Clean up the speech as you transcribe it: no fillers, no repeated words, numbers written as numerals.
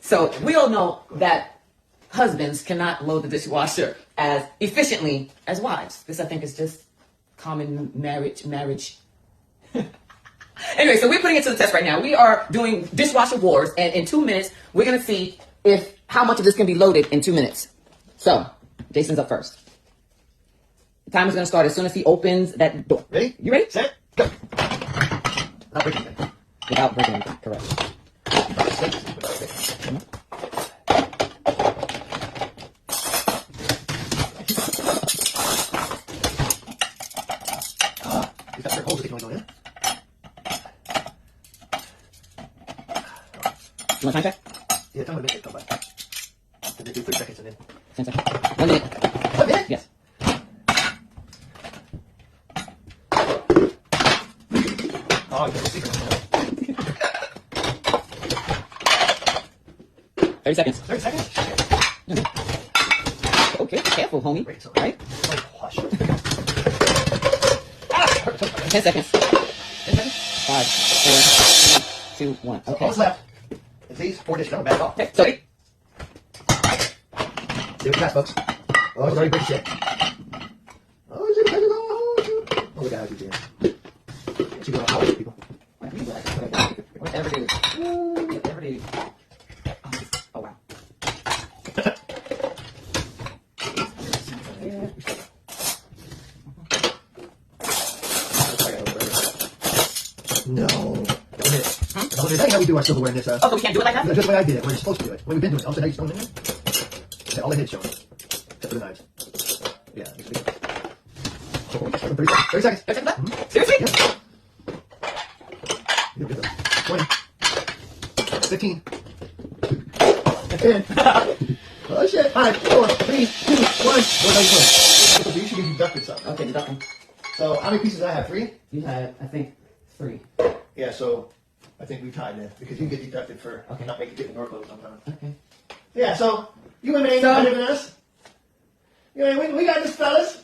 So we all know that husbands cannot load the dishwasher as efficiently as wives. This, I think, is just common marriage. Anyway, so we're putting it to the test right now. We are doing dishwasher wars, and in 2 minutes, we're going to see how much of this can be loaded in 2 minutes. So, Jason's up first. The timer's going to start as soon as he opens that door. Ready? You ready? Set, go. Without breaking anything. Without breaking anything, correct. You've got certain holes that they can only go in. You want time check? Yeah, tell me a minute. Come by. Then they do 30 seconds and then. 10 seconds. 1 minute. 1 minute? Yes. Oh, you got a secret. 30 seconds. 30 seconds? Okay, careful, homie. Wait, so, Right? Oh, hush. 10 seconds. 10 seconds. 5, 4, 3, 2, 1. So Okay. all that's left is these 4 dishes. I'm gonna back off. Okay, so See what you got, folks. Oh, it's already big shit. Oh, look at how you do it. She going to people. whatever it is. Whatever it is. Oh, wow. No. That ain't how we do our silverware in this. Oh, so we can't do it like that? That's just the way I did it. We're supposed to do it. Well, we've been doing it. Also, how you stone in there? Yeah, all the heads showing. Except for the knives. Yeah, it's big. 30 seconds. 30 seconds left? Seriously? Yeah. 20. 15. 10. Oh shit. 5, 4, 3, 2, 1. What are you doing? You should be deducted something. Okay, deducting. So, how many pieces did I have? 3? You had, I think, 3. Yeah, so I think we tied then. Because you can get deducted for not making it in your clothes sometimes. Okay. Yeah, so you women ain't no better than us. You know, we got this, fellas.